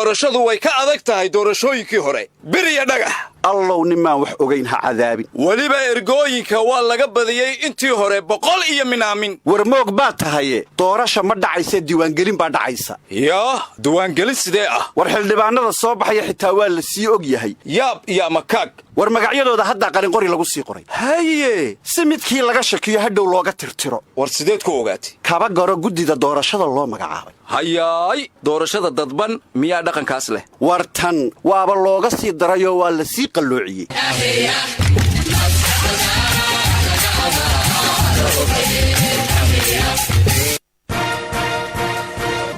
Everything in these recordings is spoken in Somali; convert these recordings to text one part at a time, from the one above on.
doorashadu way ka adag tahay doorashooyinkii hore biriya dhagax allow nimaan wax ogeyn ha cadaabin waliba ergooyinka waa laga badiyey intii hore 100 iyo minaamin war moog baa tahay doorasho ma dhacaysa diiwaangelin baa dhacaysa yaa diiwaangelin sidee ah war xildhibaanada soo baxaya xitaa waa la sii og yahay yaab iyo makaag war magacyadooda hadda qarin qori lagu sii qoray haye si midkii laga shakiyo hadhow looga tirtiro war sideed ku ogaatay kaba garo gudida doorashada loo magacaabay hayaay doorashada dadban miyaa dhaqankaas leh war tan waaba looga sii darayo waa la sii qalloociyey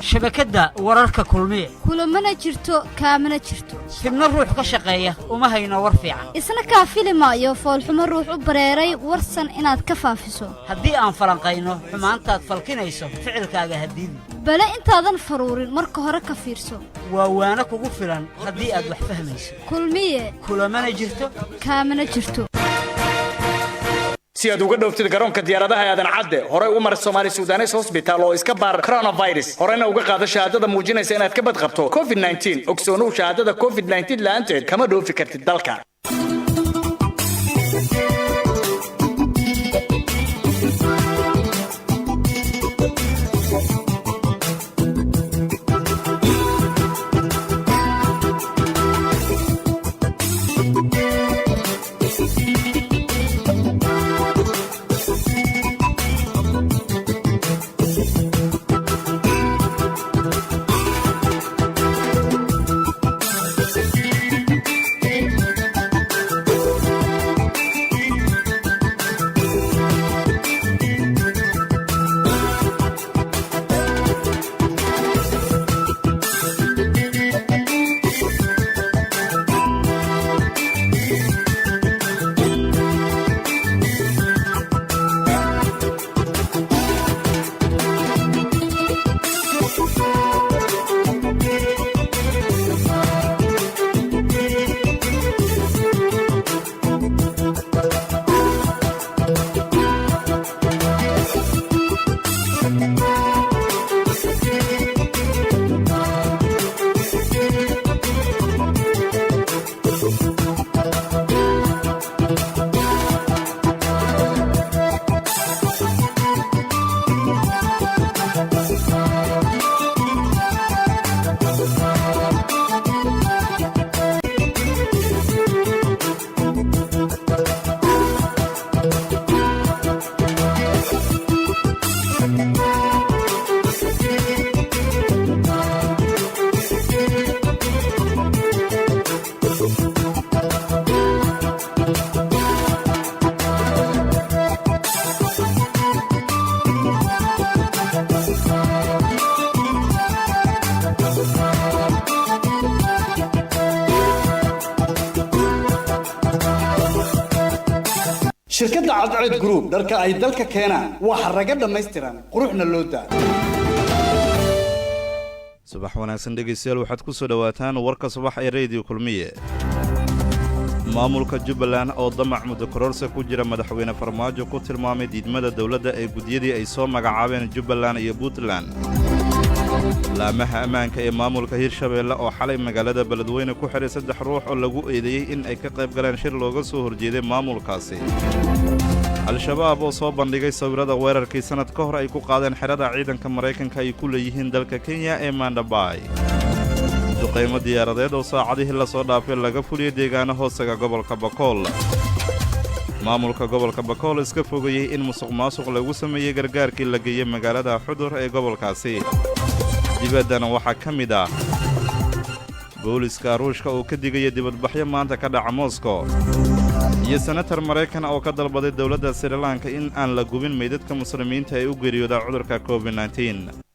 shabakada wararka kulmiye kulamana jirto kaamana jirto fidna ruux ka shaqeeya uma hayno war fiican isna kaa filimaayo foolxumo ruux u bareeray warsan inaad ka faafiso haddii aan falanqayno xumaantaad falkinayso ficilkaaga hadiidi bale intaadan faruurin marka hore ka fiirso waa waana kugu filan haddii aad wax fahmayso kulmiye kulamana jirto kaamana jirto si aad uga dhooftid garoonka diyaaradaha aadan cadde horey u mar Soomaali Suudanes Hospital oo iska baar coronavirus horena uga qaado shahaadada muujinaysa inaad ka badqabto COVID-19 ogsoonow shahaadada COVID-19 la'aanteed kama dhoofi kartid dalka shirkadda Cadceed Group dharka ay dalka keenaan waxa raga dhameystiran quruxna loo daa subax wanaagsan dhageystayaal waxaad ku soo dhawaataan warka subax ee radio kulmiye maamulka Jubbaland oo damac muddo ku jira madaxweyne Farmaajo ku tilmaamay diidmada dawladda ee gudiyadii ay soo magacaabeen Jubbaland iyo Puntland laamaha ammaanka ee maamulka Hirshabeelle oo xalay magaalada Beledweyne ku xiray 3 ruux oo lagu eedeeyay in ay ka qayb galeen shir looga soo horjeeday maamulkaasi al-shabaab oo soo bandhigay sawirada weerarkii sanad ka hor ay ku qaadeen xirada ciidanka Mareykanka ay ku leeyihiin dalka Kenya ee Mandabay duqeymo diyaaradeed oo saacadihii la soo dhaafay laga fuliyay deegaano hoosaga gobolka Bakool maamulka gobolka Bakool iska fogayay in musuqmaasuq lagu sameeyay gargaarkii la geeyay magaalada Xudur ee gobolkaasi dibaddana waxaa ka mid ah booliska Ruushka oo ka digaya dibadbaxyo maanta ka dhaca Moscow iyo senator Mareykan oo ka dalbaday dawladda Sri Lanka in aan la gubin meydadka muslimiinta ee u geeriyooda cudurka COVID-19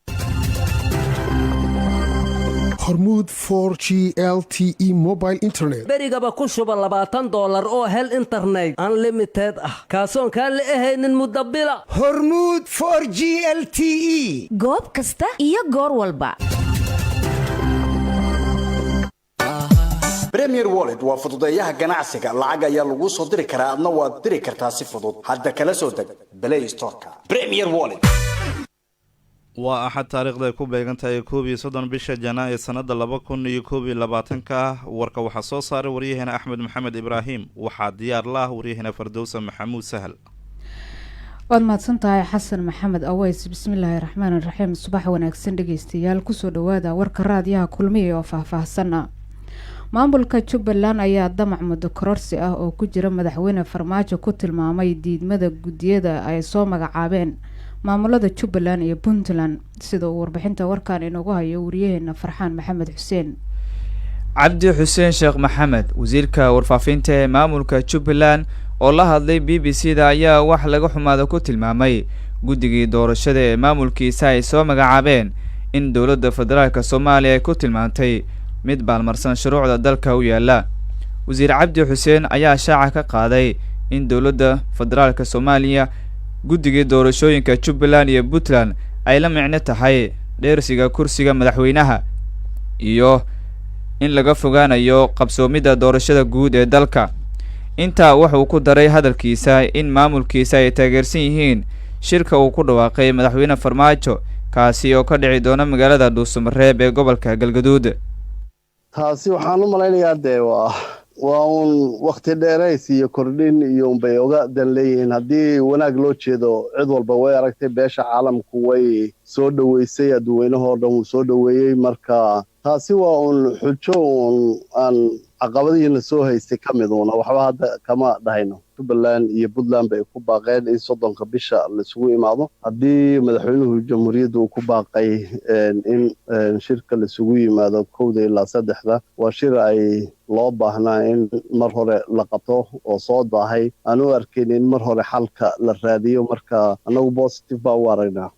hormuud 4G LTE mobile internet berigaba ku shuba $20 oo hel internet unlimited ah kaasoon ka la ahaynin mudabbila hormuud 4G LTE goob kasta iyo goor walba Premier Wallet waa fududeeyaha ganacsiga lacag ayaa lagu soo diri karaa adna waad diri kartaa si fudud hadda kala soo deg Play Store-ka Premier Wallet waa axad taariikhda ay ku beegan tahay 11 bisha Janaayo sanada 2021 warka waxa soo saaray waryaheena Axmed Maxamed Ibraahim waxa diyaar la waryaheena Fardowsa Maxamuud Sahal waad mahadsantahay xasan maxamed aways bismillaahir rahmaanir rahiim subax wanaagsan dhageystayaal kusoo dhawaada warka raadiyaha kulmiye oo faahfaahsan maamulka Jubbaland ayaa damac muddo kororsi ah oo ku jira madaxweyne Farmaajo ku tilmaamay diidmada gudiyada ay soo magacaabeen maamulada Jubbaland iyo Puntland sida uu warbixinta warkaan inoogu hayo wariyaheena Farxaan Maxamed Xuseen Cabdi Xuseen Sheekh Maxamed wasiirka warfaafinta ee maamulka Jubbaland oo la hadlay BBC-da ayaa wax laga xumaado ku tilmaamay guddigii doorashada ee maamulkiisa ay soo magacaabeen in dawladda federaalka Soomaaliya ay ku tilmaantay mid baalmarsan shuruucda dalka u yaala wasiir Cabdi Xuseen ayaa shaaca ka qaaday in dawladda federaalka Soomaaliya guddigii doorashooyinka Jubbaland iyo Puntland ay la micno tahay dheersiga kursiga madaxweynaha iyo in laga fogaanayo qabsoomida doorashada guud ee dalka inta wuxuu ku daray hadalkiisa in maamulkiisa ay taageersan yihiin shirka uu ku dhawaaqay madaxweyne Farmaajo kaasi oo ka dhici doona magaalada Dhuusamareeb ee gobolka Galgaduud taasi waxaan u malaynayaa waa un waqti dheerays iyo kordhin iyo bay oga dan leeyihiin haddii wanaag loo jeedo cid walba way aragtay beesha caalamku way soo dhaweysay adduunyahoo dhan wuu soo dhaweeyey marka taasi waa un xujo un aan caqabadihiina soo haystay ka mid uuna waxba hadda kama dhahayno Jubbaland iyo Puntland bay ku baaqeen in 30 bisha la isugu imaado haddii madaxweynuhu jamhuuriyadda uu ku baaqay in shirka la isugu yimaado 1 ilaa 3 waa shir ay loo baahnaa in mar hore la qabto oo soo daahay aan u arkayn in mar hore xalka la raadiyo marka anagu positive baa u aragnaa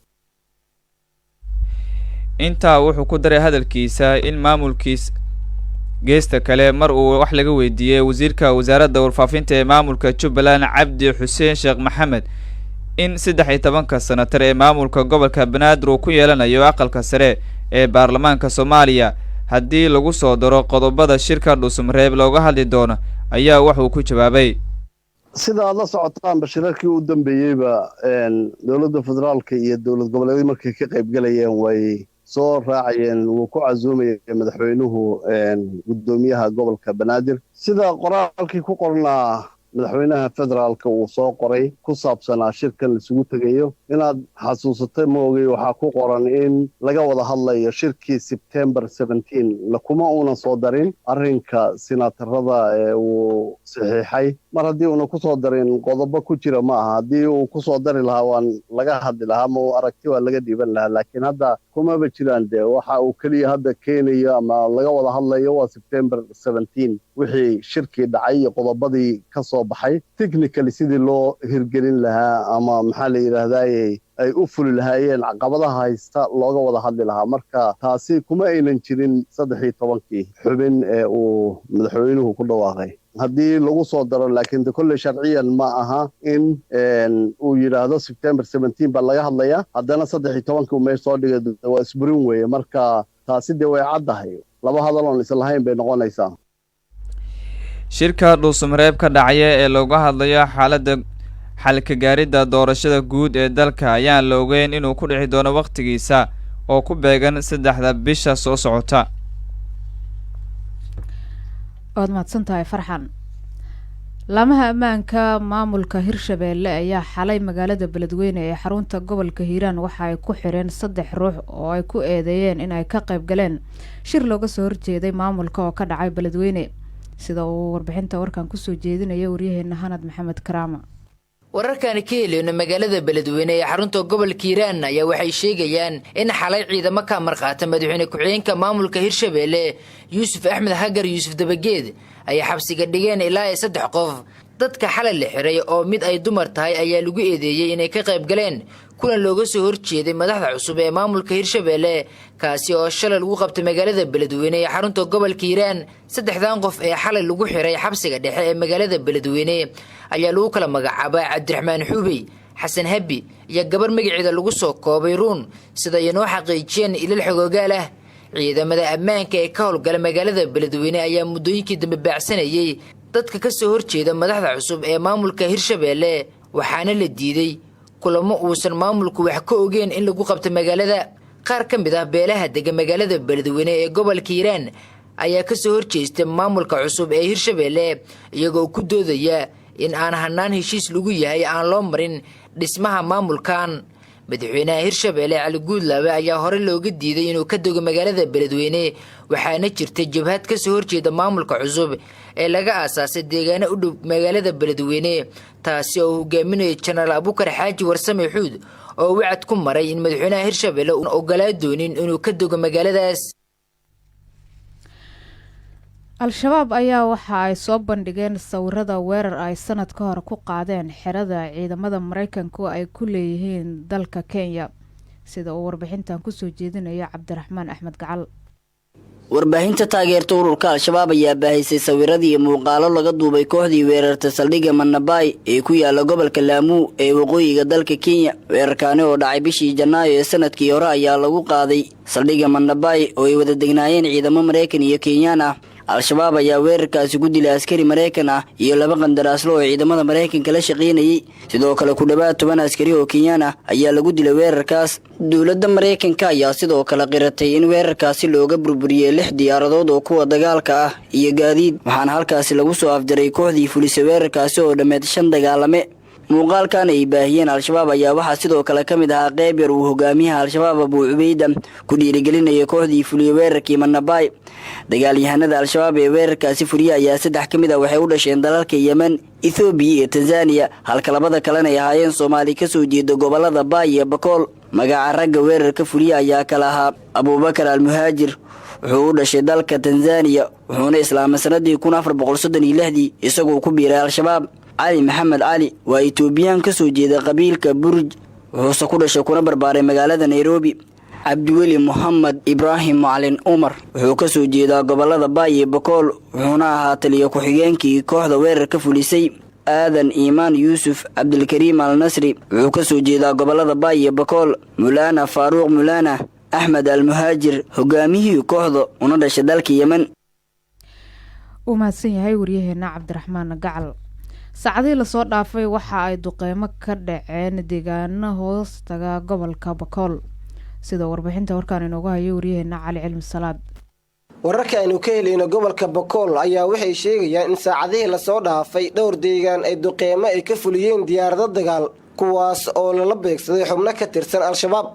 inta wuxuu ku daray hadalkiisa in maamulkiisa geesta kale mar uu wax laga weydiiyay wasiirka wasaaradda warfaafinta ee maamulka Jubbaland Cabdi Xuseen Sheekh Maxamed in 13 sanatar ee maamulka gobolka Banaadir uu ku yeelanayo aqalka sare ee baarlamaanka Soomaaliya haddii lagu soo daro qodobada shirka Dhuusamareeb looga hadli doono ayaa wax uu ku jawaabay sida la socotaan bashirarkii u dambeeyayba dawladda federaalka iyo dawlad goboleedyada markay ka qayb galayeen way soo raacayeen uu ku casuumay madaxweynuhu gudoomiyaha gobolka Banaadir sida qoraalkii ku qornaa madaxweynaha federaalka uu soo qoray ku saabsanaa shirkan la isugu tagayo inaad xasuusatay moogay waxa ku qoran in laga wada hadlayo shirkii September 17 la kuma una soo darin arrinka senatarada ee uu saxiixay mar haddii uu ku soo darin qodobo ku jira ma aha haddii uu ku soo dari lahaa waan laga hadli lahaa ma aragti waa laga dhiban lahaa laakiin hadda kuma ba jiraan de waxa uu kaliya hadda keenayo ama laga wada hadlayo waa September 17 wixii shirkii dhacay iyo qodobadii ka soo baxay technically sidii loo hirgelin lahaa ama maxaa la yiraahdaa ay u fuli lahaayeen caqabadaha haysta looga wada hadli lahaa marka taasi kuma aynan jirin 13 xubin ee uu madaxweynuhu ku dhawaaqay haddii lagu soo daro laakiin kulli sharciyan ma aha in uu yiraahdo September 17 ba laga hadlaya haddana 13 meesh soo dhigay waa isburin weeye marka taasi de way caddahay laba hadal oo isla lahayn bay noqonaysaa shirka Dhuusamareeb ka dhacaya ee looga hadlayo xaaladda xalka gaaridda doorashada guud ee dalka ayaan la ogeyn inuu ku dhici doono waqtigiisa oo ku beegan 3 bisha soo socota waad mahadsantahay Farxan lamaha ammaanka maamulka Hirshabeelle ayaa xalay magaalada Beledweyne ee xarunta gobolka Hiiraan waxa ay ku xireen 3 ruux oo ay ku eedeeyeen in ay ka qayb galeen shir looga soo horjeeday maamulka oo ka dhacay Beledweyne sida uu warbixinta warkan ku soo jeedinayo wariyaheena Hanad Maxamed Karaama wararkan ka heleyna magaalada Beledweyne ee xarunta gobolka Hiiraan ayaa waxay sheegayaan in xalay ciidamo ka marqaata madaxweyne ku-xigeenka maamulka Hirshabeelle Yuusuf Axmed Hagar Yuusuf Dabageed ay xabsiga dhigeen ilaa 3 qof dadka xalay la xiray oo mid ay dumar tahay ayaa lagu eedeeyay inay ka qayb galeen kulan looga soo horjeeday madaxda cusub ee maamulka Hirshabeelle kaasi oo shalay lagu qabtay magaalada Beledweyne ee xarunta gobolka Hiiraan 3 qof ee xalay lagu xiray xabsiga dhexe ee magaalada Beledweyne ayaa lagu kala magacaabay Cabdiraxmaan Xuubey Xasan Habi iyo gabar magaceeda lagu soo koobay Ruun sida ay noo xaqiijiyeen ilal xogoogaal ah ciidamada ammaanka ee ka howlgala magaalada Beledweyne ayaa muddooyinkii dambe baacsanayay dadka ka soo horjeeda madaxda cusub ee maamulka Hirshabeelle waxaana la diiday kulamo uusan maamulku wax ka ogeen in lagu qabto magaalada. qaar ka mid ah beelaha dega magaalada Beledweyne ee gobolka Hiiraan ayaa ka soo horjeestay maamulka cusub ee Hirshabelle iyagoo ku doodaya in aan hanaan heshiis lagu yahay aan loo marin dhismaha maamulkan. madaxweynaha Hirshabelle Cali Guudlaabe ayaa hore looga diiday inuu ka dego magaalada Beledweyne waxaana jirtay jabhad ka soo horjeeda maamulka cusub ee laga aasaasay deegaano u dhow magaalada Beledweyne taasi oo hogaaminaya General Abukar Xaaji Warsame Xuud oo wacad ku maray in madaxweynaha Hirshabelle uu ogolaa doonin inuu ka dego magaaladaas. al-shabaab ayaa waxa ay soo bandhigeen sawirada weerar ay sanad ka hor ku qaadeen xerada ciidamada Mareykanku ay ku leeyihiin dalka Kenya sida uu warbixintan ku soo jeedinaya Cabdiraxmaan Axmed Gacal. warbaahinta taageerta ururka al-shabaab ayaa baahisay sawiradii iyo muuqaalo laga duubay kooxdii weerarta saldhigga Manabay ee ku yaala gobolka Lamu ee waqooyiga dalka Kenya. weerarkaani oo dhacay bishii Janaayo ee sanadkii hore ayaa lagu qaaday saldhigga Manabay oo ay wada degnaayeen ciidamo Mareykan iyo Kenyaan ah. al-shabaab ayaa weerarkaasi ku dilay askari Mareykan ah iyo 2 qandaraaslo oo ciidamada Mareykanka la shaqeynayay. sidoo kale ku dhawaad 10 askari oo Kenyaan ah ayaa lagu dilay weerarkaas. dowladda Mareykanka ayaa sidoo kale qiratay in weerarkaasi looga burburiyay 6 diyaaradood oo kuwa dagaalka ah iyo gaadiid waxaana halkaasi lagu soo afjaray kooxdii fulisay weerarkaasi oo dhameed 5 dagaalame. muuqaalkan ay baahiyeen al-shabaab ayaa waxaa sidoo kale ka mid ahaa qayb yar uu hogaamiyaha al-shabaab Abu Ubayda ku dhiirigelinaya kooxdii fuliyay weerarkii Manabay. dagaalyahanada al-shabaab ee weerarkaasi fuliyay ayaa 3 ka mid ah waxay u dhasheen dalalka Yemen, Ethiopia iyo Tanzania halka labada kalena ay ahaayeen Soomaali ka soo jeeda gobolada Bay iyo Bakool. magaca ragga weerarka fuliyay ayaa kala ahaa Abubakar al-Muhaajir wuxuu u dhashay dalka Tanzania wuxuuna islaamay sanadii 1436 isagoo ku biiray al-shabaab. علي محمد علي waa Ethiopian ka soo jeeda qabiilka Burj wuxuu ku dhashay kuna barbaaray magaalada Nairobi. Cabdiweli Muhammad Ibrahim Macalin Umar wuxuu ka soo jeedaa gobolada Bay iyo Bakool wuxuuna ahaa taliye ku-xigeenkii kooxda weerarka fulisay. Aadan Iimaan Yuusuf Cabdilkariim Al-Nasri wuxuu ka soo jeedaa gobolada Bay iyo Bakool. Mulana Faaruq Mulana Ahmed Al-Muhaajir hogaamiyihii kooxda una dhashay dalka Yemen. uu mahadsan yahay wariyaheena Cabdiraxmaan Gacal. saacadii la soo dhaafay waxa ay duqeymo ka dhaceen deegaano hoos taga gobolka Bakool sida warbixinta warkaan inoogu hayo wariyaheena Cali Cilmi Salaad. wararka aynu ka helayno gobolka Bakool ayaa waxay sheegayaan in saacadii la soo dhaafay dhowr deegaan ay duqeymo ay ka fuliyeen diyaarado dagaal kuwaas oo la beegsaday xubno ka tirsan al-shabaab.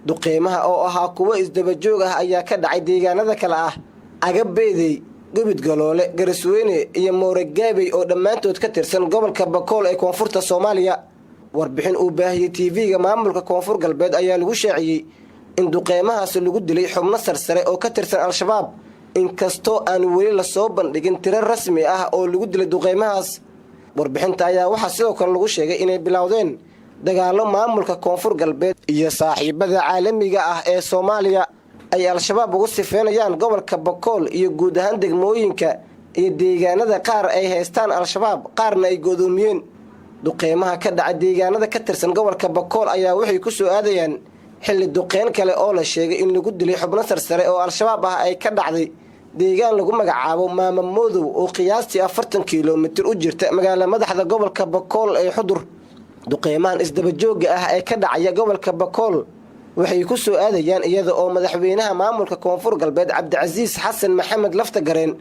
duqeymaha oo ahaa kuwo isdaba joog ah ayaa ka dhacay deegaanada kala ah Agabeeday, Gubid Galoole, Garisweyne iyo Mooragaabey oo dhammaantood ka tirsan gobolka Bakool ee koonfurta Soomaaliya. warbixin uu baahiyay TV-ga maamulka koonfur galbeed ayaa lagu shaaciyay in duqeymahaas lagu dilay xubno sarsare oo ka tirsan al-shabaab inkastoo aan weli la soo bandhigin tiro rasmi ah oo lagu dilay duqeymahaas. warbixinta ayaa waxaa sidoo kale lagu sheegay inay bilowdeen dagaalo maamulka koonfur galbeed iyo saaxiibada caalamiga ah ee Soomaaliya ay al-shabaab ugu sifeynayaan gobolka Bakool iyo guud ahaan degmooyinka iyo deegaanada qaar ay haystaan al-shabaab qaarna ay godoomiyeen. duqeymaha ka dhacay deegaanada ka tirsan gobolka Bakool ayaa waxay ku soo aadayaan xilli duqeyn kale oo la sheegay in lagu dilay xubno sarsare oo al-shabaab ah ay ka dhacday deegaan lagu magacaabo Maamamoodow oo qiyaastii 40 kiiloomitir u jirta magaalada madaxda gobolka Bakool ee Xudur. duqeymahan isdaba jooga ah ee ka dhacaya gobolka Bakool waxay ku soo aadayaan iyada oo madaxweynaha maamulka koonfur galbeed Cabdicasiis Xasan Maxamed Laftagareen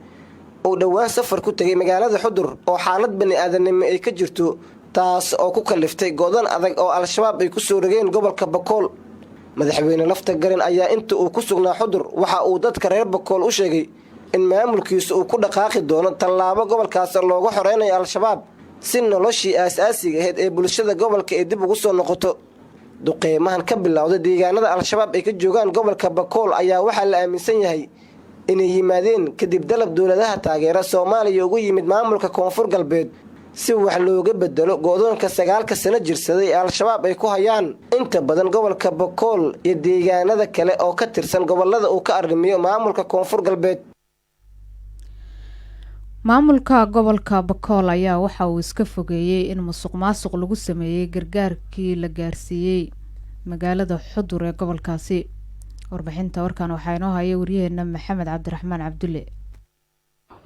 uu dhawaan safar ku tagay magaalada Xudur oo xaalad bani'aadanimo ay ka jirto taas oo ku kaliftay go'dan adag oo al-shabaab ay ku soo rogeen gobolka Bakool. madaxweyne Laftagareen ayaa inta uu ku sugnaa Xudur waxa uu dadka reer Bakool u sheegay in maamulkiisu uu ku dhaqaaqi doono tallaabo gobolkaas looga xoreynayo al-shabaab si noloshii aasaasiga ahayd ee bulshada gobolka ay dib ugu soo noqoto. duqeymahan ka bilowday deegaanada al-shabaab ay ka joogaan gobolka Bakool ayaa waxaa la aaminsan yahay inay yimaadeen kadib dalab dowladaha taageera Soomaaliya ugu yimid maamulka koonfur galbeed si wax looga bedelo go'doonka 9 sano jirsaday ee al-shabaab ay ku hayaan inta badan gobolka Bakool iyo deegaanada kale oo ka tirsan gobolada uu ka arrimiyo maamulka koonfur galbeed. maamulka gobolka Bakool ayaa waxa uu iska fogeeyay in musuqmaasuq lagu sameeyay gargaarkii la gaarsiiyay magaalada Xudur ee gobolkaasi. warbixinta warkaan waxaa inoo hayay wariyaheena Maxamed Cabdiraxmaan Cabdulle.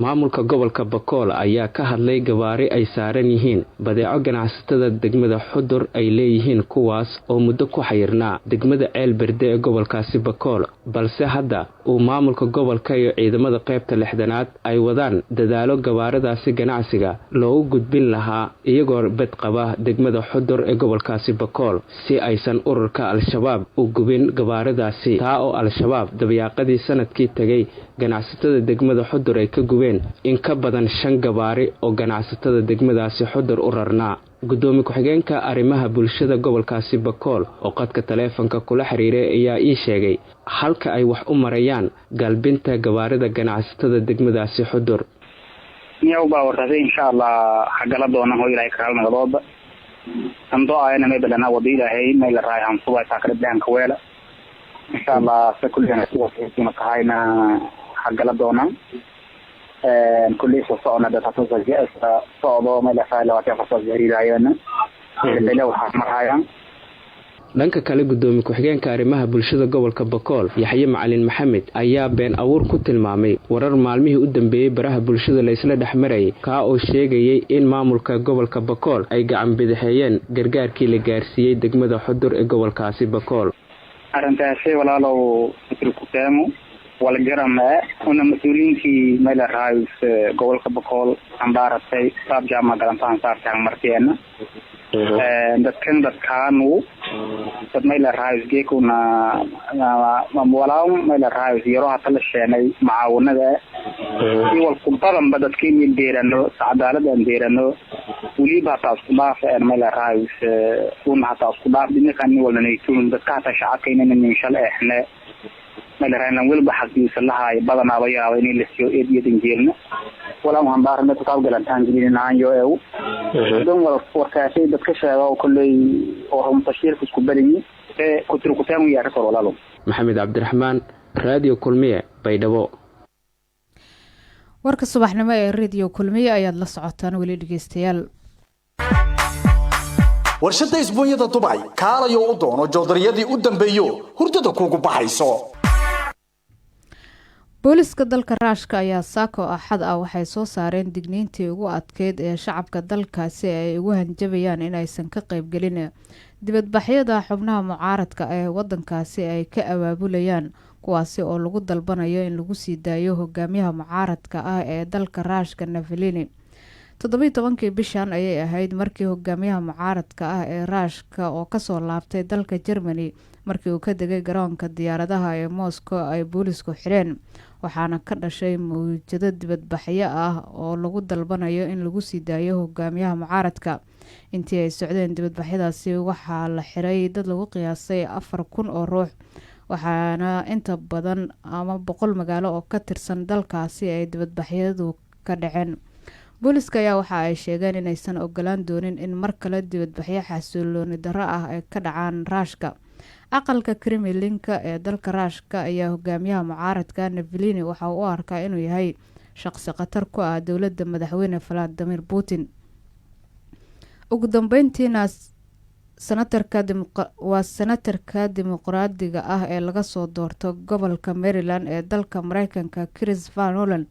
maamulka gobolka Bakool ayaa ka hadlay gawaari ay saaran yihiin badeeco ganacsatada degmada Xudur ay leeyihiin kuwaas oo muddo ku xayirnaa degmada Ceelberde ee gobolkaasi Bakool balse hadda uu maamulka gobolka iyo ciidamada qaybta 6aad ay wadaan dadaalo gawaaradaasi ganacsiga loogu gudbin lahaa iyagoo bad qaba degmada Xudur ee gobolkaasi Bakool si aysan ururka Al-Shabaab u gubin gawaaradaasi taa oo Al-Shabaab dabayaaqadii sanadkii tagay ganacsatada degmada Xudur ay ka gubeen in ka badan 5 gawaari oo ganacsatada degmadaasi Xudur u rarnaa gudoomiye ku-xigeenka arrimaha bulshada gobolkaasi Bakool oo qadka taleefanka kula xiriiray ayaa ii sheegay halka ay wax u marayaan galbinta gawaarida ganacsatada degmadaasi Xudur niyow baa wartay insha Allah xagala doona oo ilaahay ka halnaqdooda ando ayna may balana wadi ilaahay may la raayaan suba ta kala baan ka weela insha Allah sakulina suba ka hayna xagala doona كل شيء صعنا ده تصل جاء صعوبة ما له فعل وتفصل جريدة عيانا اللي لو حمر عيان dhanka kale gudoomiye ku-xigeenka arrimaha bulshada gobolka Bakool Yaxye Macalin Maxamed ayaa been abuur ku tilmaamay warar maalmihii u dambeeyay baraha bulshada la isla dhaxmaray ka oo sheegayay in maamulka gobolka Bakool ay gacan bidixeeyeen gargaarkii la gaarsiiyay degmada Xudur ee gobolkaasi Bakool arintaasi walaalow ku taamo wala garama una mas'uuliyiintii meel raayis gobolka Bakool ambaaratay saab jaama galantaan saartaan markeena dadkaanu dad meel raayis geekuna walaaw meel raayis yaro hata la sheenay macaawinada iyo wal ku badan dadkeen deerano cadaaladaan deerano waliba taas ku dhaaf meel raayis una hata ku dhaaf dinkan wala neeytuun dadka ta shacabkeena insha Allah ihna meel raayna walba xaqiisa lahaay badana bayaa in la soo eediyadin jeelna wala ma baarna taal galantaan jirinaan yo don wala warkaasay dadka sheego kulay oo runtashiir isku balinay ee ku tirkutaan yaa ka walaalo Maxamed Cabdiraxmaan Radio Kulmiye Baydhabo warka subaxnimo ee Radio Kulmiye ayaad la socotaan wali dhageystayaal warshada isbuunyada Dubai kaalayo u doono joodariyadii u dambeeyo hurdada kuugu baxayso booliska dalka Raashka ayaa saako axad waxay soo saareen digniintii ugu adkeyd ee shacabka dalkaasi ay ugu hanjabayaan in aysan ka qayb gelin dibadbaxyada xubnaha mucaaradka ee wadankaasi ay ka abaabulayaan kuwaasi oo lagu dalbanayo in lagu sii daayo hogaamiyaha mucaaradka ee dalka Raashka Navalny 17 bishan ayay ahayd markii hogaamiyaha mucaaradka ee Raashka oo ka soo laabtay dalka Germany markii uu ka degay garoonka diyaaradaha ee Moscow ay boolisku xireen waxaana ka dhashay mowjado dibadbaxyo oo lagu dalbanayo in lagu sii daayo hogaamiyaha mucaaradka intii ay socdeen dibadbaxyadaasi waxaa la xiray dad lagu qiyaasay 4,000 oo ruux waxaana inta badan ama 100 magaalo oo ka tirsan dalkaasi ay dibadbaxyadu ka dhaceen booliska ayaa waxa ay sheegeen inaysan ogolaan doonin in mar kale dibadbaxyo xasilooni darro ay ka dhacaan Raashka aqalka Kremlinka ee dalka Raashka ayaa hogaamiyaha mucaaradka Navalny waxa uu arkaa inuu yahay shaqsi khatar ku ah dowladda madaxweyne Vladimir Putin ugu dambeyntiina senatarka dimuqraadiga ee laga soo doorto gobolka Maryland ee dalka Mareykanka Chris Van Hollen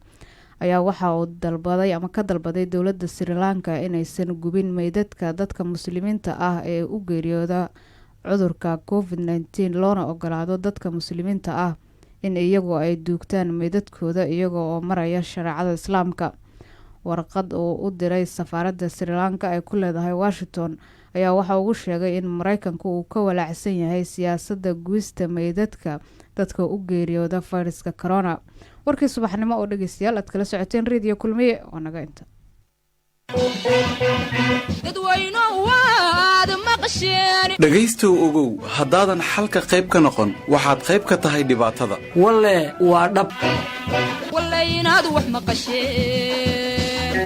ayaa waxa uu dalbaday ama ka dalbaday dowladda Sri Lanka inaysan gubin meydadka dadka muslimiinta ee u geeriyooda cudurka COVID-19 loona ogolaado dadka muslimiinta in iyagu ay duugtaan meydadkooda iyaga oo maraya shariicada Islaamka warqad oo u diray safaaradda Sri Lanka ay ku leedahay Washington ayaa waxa uu sheegay in Mareykanku uu ka walaacsan yahay siyaasadda guusta meydadka dadka u geeriyooda fayraska corona warkii subaxnimo oo dhageystayaal aad kala socoteen Radio Kulmiye oo naga inta dhagaystow ogow haddaadan xalka qayb ka noqon waxaad qayb ka tahay dhibaatada walle waa dhab walle inaad wax maqasheen